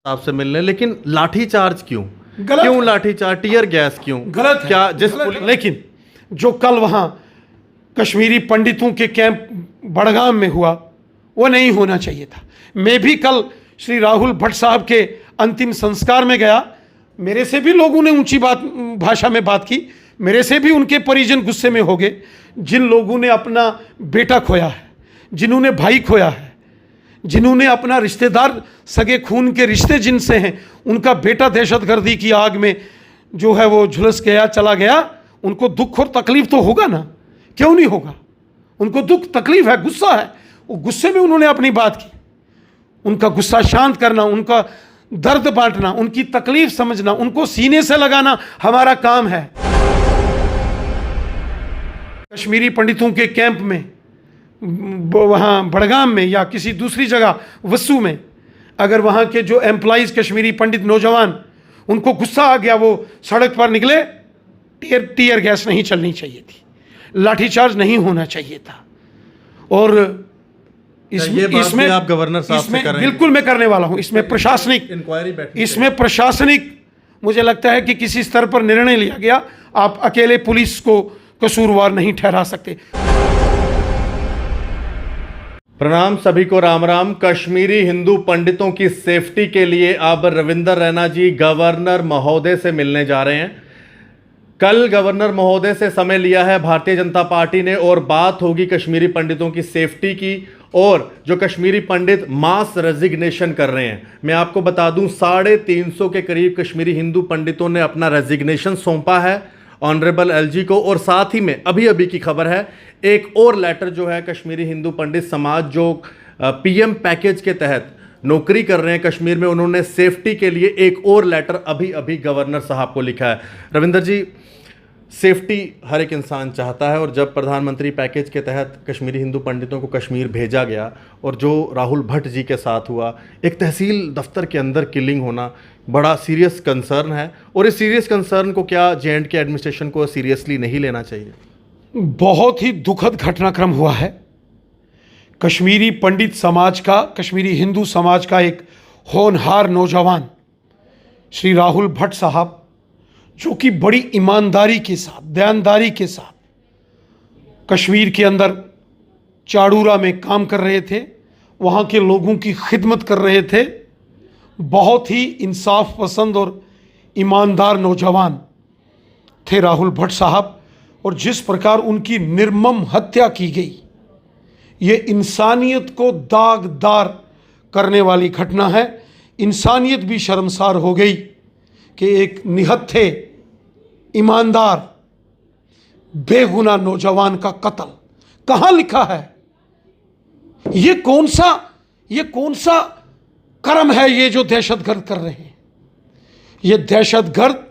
आपसे मिलने, लेकिन लाठीचार्ज क्यों? गलत क्यों है। लाठीचार्ज, टीयर गैस क्यों? गलत है। क्या जिस लेकिन जो कल वहां कश्मीरी पंडितों के कैंप बड़गाम में हुआ वो नहीं होना चाहिए था। मैं भी कल श्री राहुल भट्ट साहब के अंतिम संस्कार में गया, मेरे से भी लोगों ने ऊंची भाषा में बात की, मेरे से भी उनके परिजन गुस्से में हो गए। जिन लोगों ने अपना बेटा खोया है, जिन्होंने भाई खोया है, जिन्होंने अपना रिश्तेदार सगे खून के रिश्ते जिनसे हैं, उनका बेटा दहशतगर्दी की आग में जो है वो झुलस गया, चला गया, उनको दुख और तकलीफ तो होगा ना, क्यों नहीं होगा? उनको दुख तकलीफ है, गुस्सा है, वो गुस्से में उन्होंने अपनी बात की। उनका गुस्सा शांत करना, उनका दर्द बांटना, उनकी तकलीफ समझना, उनको सीने से लगाना हमारा काम है। कश्मीरी पंडितों के कैंप में, वहाँ बड़गाम में या किसी दूसरी जगह वस्सू में, अगर वहाँ के जो एम्प्लॉइज कश्मीरी पंडित नौजवान, उनको गुस्सा आ गया, वो सड़क पर निकले, टीयर गैस नहीं चलनी चाहिए थी, लाठीचार्ज नहीं होना चाहिए था। और इसमें आप गवर्नर साहब से कर रहे हैं? बिल्कुल मैं करने वाला हूँ। इसमें प्रशासनिक इंक्वायरी इसमें प्रशासनिक मुझे लगता है कि किसी स्तर पर निर्णय लिया गया। आप अकेले पुलिस को कसूरवार नहीं ठहरा सकते। प्रणाम सभी को, राम राम। कश्मीरी हिंदू पंडितों की सेफ्टी के लिए अब रविंदर रैना जी गवर्नर महोदय से मिलने जा रहे हैं। कल गवर्नर महोदय से समय लिया है भारतीय जनता पार्टी ने और बात होगी कश्मीरी पंडितों की सेफ्टी की, और जो कश्मीरी पंडित मास रेजिग्नेशन कर रहे हैं। मैं आपको बता दूं 350 के करीब कश्मीरी हिंदू पंडितों ने अपना रेजिग्नेशन सौंपा है ऑनरेबल एलजी को, और साथ ही में अभी अभी की खबर है एक और लेटर जो है कश्मीरी हिंदू पंडित समाज जो पीएम पैकेज के तहत नौकरी कर रहे हैं कश्मीर में, उन्होंने सेफ्टी के लिए एक और लेटर अभी अभी गवर्नर साहब को लिखा है। रविंदर जी, सेफ्टी हर एक इंसान चाहता है, और जब प्रधानमंत्री पैकेज के तहत कश्मीरी हिंदू पंडितों को कश्मीर भेजा गया और जो राहुल भट्ट जी के साथ हुआ, एक तहसील दफ्तर के अंदर किलिंग होना बड़ा सीरियस कंसर्न है, और इस सीरियस कंसर्न को क्या J&K एडमिनिस्ट्रेशन को सीरियसली नहीं लेना चाहिए? बहुत ही दुखद घटनाक्रम हुआ है। कश्मीरी पंडित समाज का, कश्मीरी हिंदू समाज का एक होनहार नौजवान श्री राहुल भट्ट साहब, जो कि बड़ी ईमानदारी के साथ, दयानदारी के साथ कश्मीर के अंदर चाड़ूरा में काम कर रहे थे, वहाँ के लोगों की खिदमत कर रहे थे। बहुत ही इंसाफ पसंद और ईमानदार नौजवान थे राहुल भट्ट साहब, और जिस प्रकार उनकी निर्मम हत्या की गई, ये इंसानियत को दागदार करने वाली घटना है। इंसानियत भी शर्मसार हो गई कि एक निहत्थे, ईमानदार, बेगुनाह नौजवान का कत्ल। कहाँ लिखा है? ये कौन सा कर्म है ये जो दहशतगर्द कर रहे हैं? ये दहशतगर्द,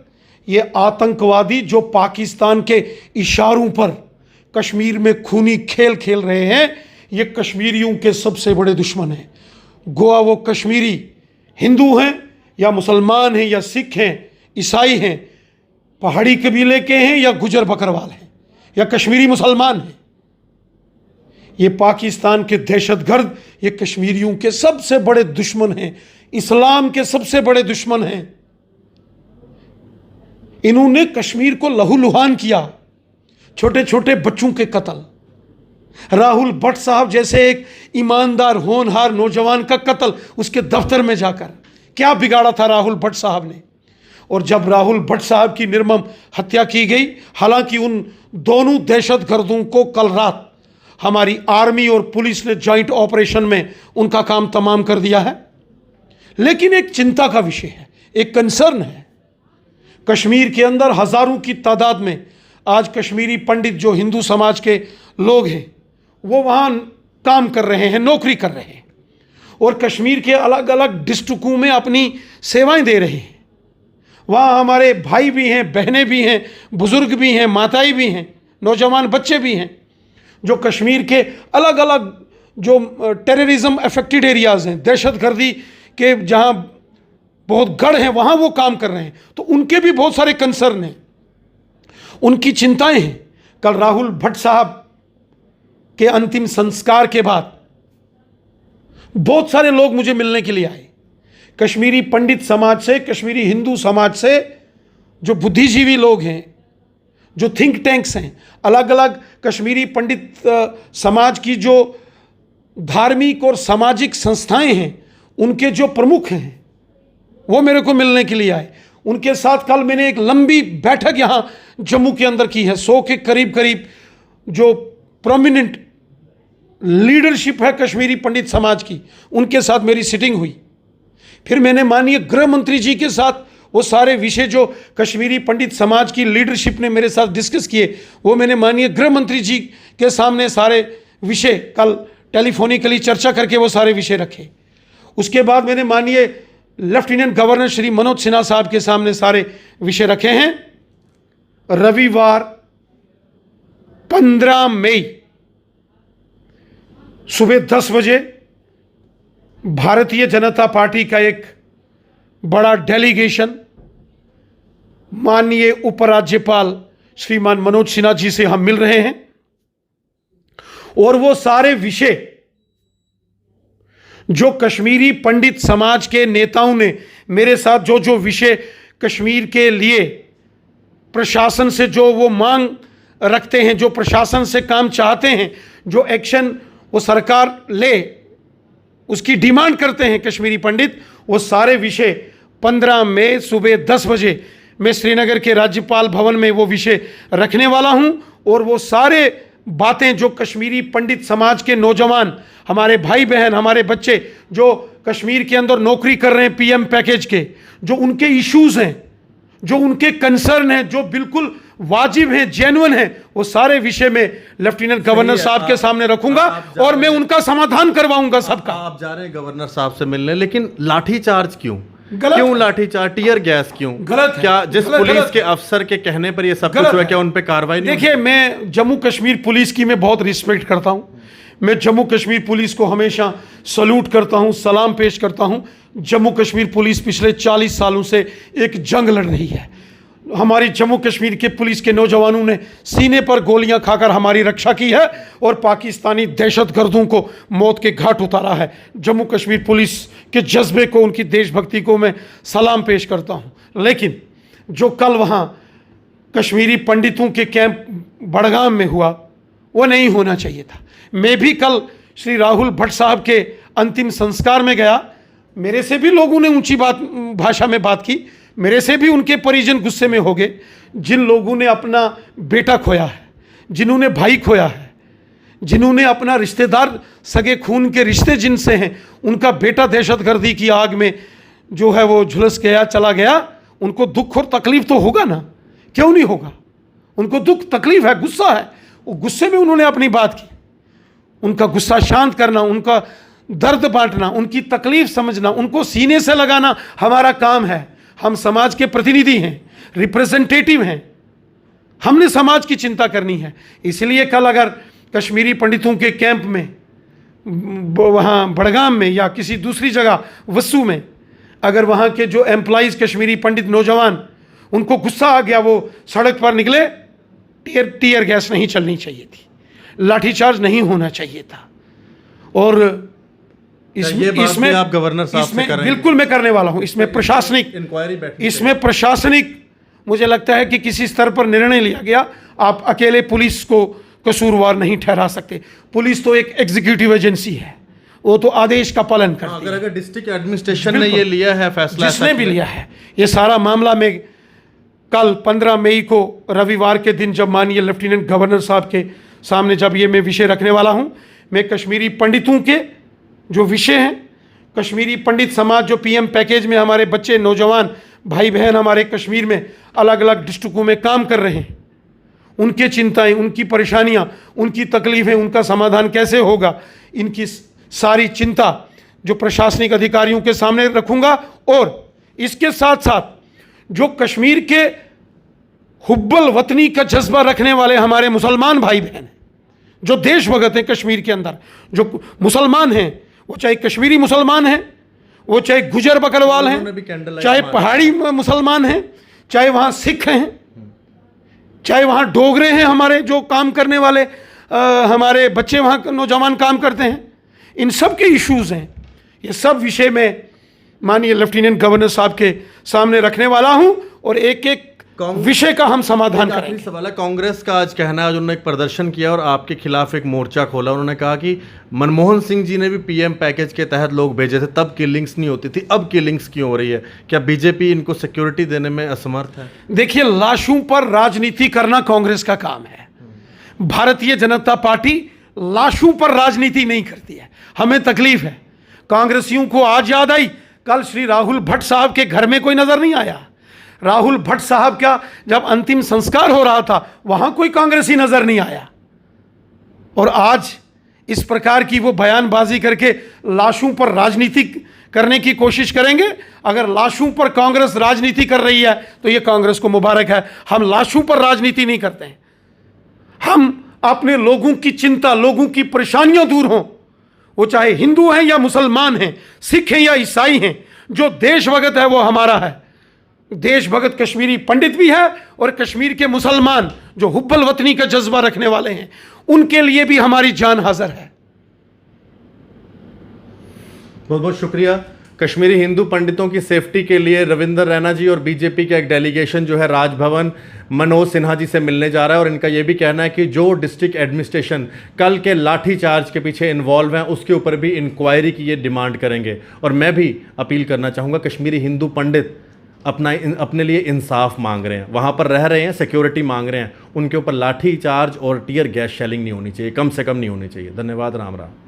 ये आतंकवादी जो पाकिस्तान के इशारों पर कश्मीर में खूनी खेल खेल रहे हैं, ये कश्मीरियों के सबसे बड़े दुश्मन हैं। गोवा वो कश्मीरी हिंदू हैं या मुसलमान हैं या सिख हैं, ईसाई हैं, पहाड़ी कबीले के हैं या गुजर बकरवाल हैं या कश्मीरी मुसलमान हैं, ये पाकिस्तान के दहशतगर्द, ये कश्मीरियों के सबसे बड़े दुश्मन हैं, इस्लाम के सबसे बड़े दुश्मन हैं। इन्होंने कश्मीर को लहूलुहान किया, छोटे छोटे बच्चों के कत्ल। राहुल भट्ट साहब जैसे एक ईमानदार होनहार नौजवान का कत्ल उसके दफ्तर में जाकर। क्या बिगाड़ा था राहुल भट्ट साहब ने? और जब राहुल भट्ट साहब की निर्मम हत्या की गई, हालांकि उन दोनों दहशतगर्दों को कल रात हमारी आर्मी और पुलिस ने जॉइंट ऑपरेशन में उनका काम तमाम कर दिया है, लेकिन एक चिंता का विषय है, एक कंसर्न है। कश्मीर के अंदर हजारों की तादाद में आज कश्मीरी पंडित जो हिंदू समाज के लोग हैं, वो वहाँ काम कर रहे हैं, नौकरी कर रहे हैं, और कश्मीर के अलग अलग डिस्ट्रिक्टों में अपनी सेवाएं दे रहे हैं। वहाँ हमारे भाई भी हैं, बहनें भी हैं, बुजुर्ग भी हैं, माताएं भी हैं, नौजवान बच्चे भी हैं, जो कश्मीर के अलग अलग जो टेररिज्म अफेक्टेड एरियाज़ हैं, दहशतगर्दी के जहाँ बहुत गढ़ हैं, वहाँ वो काम कर रहे हैं। तो उनके भी बहुत सारे कंसर्न हैं, उनकी चिंताएं हैं। कल राहुल भट्ट साहब के अंतिम संस्कार के बाद बहुत सारे लोग मुझे मिलने के लिए आए कश्मीरी पंडित समाज से, कश्मीरी हिंदू समाज से, जो बुद्धिजीवी लोग हैं, जो थिंक टैंक्स हैं, अलग अलग कश्मीरी पंडित समाज की जो धार्मिक और सामाजिक संस्थाएं हैं, उनके जो प्रमुख हैं वो मेरे को मिलने के लिए आए। उनके साथ कल मैंने एक लंबी बैठक यहाँ जम्मू के अंदर की है। 100 के करीब करीब जो प्रोमिनेंट लीडरशिप है कश्मीरी पंडित समाज की, उनके साथ मेरी सिटिंग हुई। फिर मैंने माननीय गृह मंत्री जी के साथ वो सारे विषय जो कश्मीरी पंडित समाज की लीडरशिप ने मेरे साथ डिस्कस किए, वो मैंने माननीय गृह मंत्री जी के सामने सारे विषय कल टेलीफोनिकली चर्चा करके वो सारे विषय रखे। उसके बाद मैंने माननीय लेफ्टिनेंट गवर्नर श्री मनोज सिन्हा साहब के सामने सारे विषय रखे हैं। रविवार 15 मई सुबह 10 बजे भारतीय जनता पार्टी का एक बड़ा डेलीगेशन माननीय उपराज्यपाल श्रीमान मनोज सिन्हा जी से हम मिल रहे हैं, और वो सारे विषय जो कश्मीरी पंडित समाज के नेताओं ने मेरे साथ जो जो विषय कश्मीर के लिए प्रशासन से जो वो मांग रखते हैं, जो प्रशासन से काम चाहते हैं, जो एक्शन वो सरकार ले, उसकी डिमांड करते हैं कश्मीरी पंडित, वो सारे विषय 15 मई सुबह 10 बजे मैं श्रीनगर के राज्यपाल भवन में वो विषय रखने वाला हूं। और वो सारे बातें जो कश्मीरी पंडित समाज के नौजवान, हमारे भाई बहन, हमारे बच्चे जो कश्मीर के अंदर नौकरी कर रहे हैं पीएम पैकेज के, जो उनके इश्यूज हैं, जो उनके कंसर्न हैं, जो बिल्कुल वाजिब हैं, जेन्युइन हैं, वो सारे विषय में लेफ्टिनेंट गवर्नर साहब के सामने रखूंगा और मैं उनका समाधान करवाऊंगा सबका। आप जा रहे हैं गवर्नर साहब से मिलने, लेकिन लाठीचार्ज क्यों? गलत क्यों लाठीचार्ज, टियर गैस क्यों? गलत है। क्या जिस गलत पुलिस गलत के अफसर के कहने पर ये सब गलत कुछ हुआ, है। क्या उन पे कार्रवाई नहीं? देखिए, मैं जम्मू कश्मीर पुलिस की मैं बहुत रिस्पेक्ट करता हूं। मैं जम्मू कश्मीर पुलिस को हमेशा सल्यूट करता हूं, सलाम पेश करता हूं। जम्मू कश्मीर पुलिस पिछले 40 सालों से एक जंग लड़ रही है। हमारी जम्मू कश्मीर के पुलिस के नौजवानों ने सीने पर गोलियां खाकर हमारी रक्षा की है और पाकिस्तानी दहशतगर्दों को मौत के घाट उतारा है। जम्मू कश्मीर पुलिस के जज्बे को, उनकी देशभक्ति को मैं सलाम पेश करता हूं। लेकिन जो कल वहाँ कश्मीरी पंडितों के कैंप बड़गाम में हुआ, वो नहीं होना चाहिए था। मैं भी कल श्री राहुल भट्ट साहब के अंतिम संस्कार में गया। मेरे से भी लोगों ने ऊंची भाषा में बात की, मेरे से भी उनके परिजन गुस्से में हो गए। जिन लोगों ने अपना बेटा खोया है, जिन्होंने भाई खोया है, जिन्होंने अपना रिश्तेदार, सगे खून के रिश्ते जिनसे हैं, उनका बेटा दहशतगर्दी की आग में जो है वो झुलस गया, चला गया, उनको दुख और तकलीफ तो होगा ना, क्यों नहीं होगा? उनको दुख तकलीफ है, गुस्सा है। वो गुस्से में उन्होंने अपनी बात की। उनका गुस्सा शांत करना, उनका दर्द बांटना, उनकी तकलीफ समझना, उनको सीने से लगाना हमारा काम है। हम समाज के प्रतिनिधि हैं, रिप्रेजेंटेटिव हैं, हमने समाज की चिंता करनी है। इसलिए कल अगर कश्मीरी पंडितों के कैंप में, वहाँ बड़गाम में या किसी दूसरी जगह वस्सू में, अगर वहाँ के जो एम्प्लॉइज कश्मीरी पंडित नौजवान, उनको गुस्सा आ गया, वो सड़क पर निकले, टीयर गैस नहीं चलनी चाहिए थी, लाठीचार्ज नहीं होना चाहिए था। और इसमें आप गवर्नर साहब से कर रहे हैं? बिल्कुल मैं करने वाला हूं। इसमें प्रशासनिक इंक्वायरी बैठी, इसमें प्रशासनिक मुझे लगता है कि किसी स्तर पर निर्णय लिया गया। आप अकेले पुलिस को कसूरवार नहीं ठहरा सकते। पुलिस तो एक एग्जीक्यूटिव एजेंसी है, वो तो आदेश का पालन करती है। अगर डिस्ट्रिक्ट एडमिनिस्ट्रेशन ने ये लिया है फैसला, जिसने भी लिया है, ये सारा मामला में कल 15 मई को रविवार के दिन जब माननीय लेफ्टिनेंट गवर्नर साहब के सामने जब ये मैं विषय रखने वाला हूं, मैं कश्मीरी पंडितों के जो विषय हैं, कश्मीरी पंडित समाज जो पीएम पैकेज में हमारे बच्चे, नौजवान, भाई बहन हमारे कश्मीर में अलग अलग डिस्ट्रिक्टों में काम कर रहे हैं, उनके चिंताएं, उनकी परेशानियां, उनकी तकलीफें, उनका समाधान कैसे होगा, इनकी सारी चिंता जो प्रशासनिक अधिकारियों के सामने रखूंगा। और इसके साथ साथ जो कश्मीर के हुब्बल वतनी का जज्बा रखने वाले हमारे मुसलमान भाई बहन हैं, जो देशभगत हैं कश्मीर के अंदर, जो मुसलमान हैं, वो चाहे कश्मीरी मुसलमान हैं, वो चाहे गुजर बकरवाल हैं, चाहे पहाड़ी मुसलमान हैं, चाहे वहाँ सिख हैं, चाहे वहाँ डोगरे हैं, हमारे जो काम करने वाले हमारे बच्चे वहाँ नौजवान काम करते हैं, इन सब के इश्यूज़ हैं। ये सब विषय में माननीय लेफ्टिनेंट गवर्नर साहब के सामने रखने वाला हूं और एक एक विषय का हम समाधान आखिरी करेंगे। सवाल है, कांग्रेस का आज कहना है, आज उन्होंने एक प्रदर्शन किया और आपके खिलाफ एक मोर्चा खोला। उन्होंने कहा कि मनमोहन सिंह जी ने भी पीएम पैकेज के तहत लोग भेजे थे, तब किलिंग्स नहीं होती थी, अब किलिंग्स क्यों हो रही है? क्या बीजेपी इनको सिक्योरिटी देने में असमर्थ है? देखिए, लाशों पर राजनीति करना कांग्रेस का काम है। भारतीय जनता पार्टी लाशों पर राजनीति नहीं करती है। हमें तकलीफ है, कांग्रेसियों को आज याद आई, कल श्री राहुल भट्ट साहब के घर में कोई नजर नहीं आया। राहुल भट्ट साहब का जब अंतिम संस्कार हो रहा था वहां कोई कांग्रेसी नजर नहीं आया। और आज इस प्रकार की वो बयानबाजी करके लाशों पर राजनीति करने की कोशिश करेंगे। अगर लाशों पर कांग्रेस राजनीति कर रही है तो ये कांग्रेस को मुबारक है। हम लाशों पर राजनीति नहीं करते हैं। हम अपने लोगों की चिंता, लोगों की परेशानियां दूर हों, वो चाहे हिंदू हैं या मुसलमान हैं, सिख हैं या ईसाई हैं, जो देशभगत है वो हमारा है। देशभगत कश्मीरी पंडित भी है और कश्मीर के मुसलमान जो हुब्बल वतनी का जज्बा रखने वाले हैं, उनके लिए भी हमारी जान हाजिर है। बहुत बहुत शुक्रिया। कश्मीरी हिंदू पंडितों की सेफ्टी के लिए रविंदर रैना जी और बीजेपी का एक डेलीगेशन जो है राजभवन मनोज सिन्हा जी से मिलने जा रहा है और इनका यह भी कहना है कि जो डिस्ट्रिक्ट एडमिनिस्ट्रेशन कल के लाठी चार्ज के पीछे इन्वॉल्व हैं उसके ऊपर भी इंक्वायरी की ये डिमांड करेंगे। और मैं भी अपील करना चाहूँगा, कश्मीरी हिंदू पंडित अपने लिए इंसाफ मांग रहे हैं, वहाँ पर रह रहे हैं, सिक्योरिटी मांग रहे हैं, उनके ऊपर लाठी चार्ज और टीयर गैस शेलिंग नहीं होनी चाहिए, कम से कम नहीं होनी चाहिए। धन्यवाद। राम राम।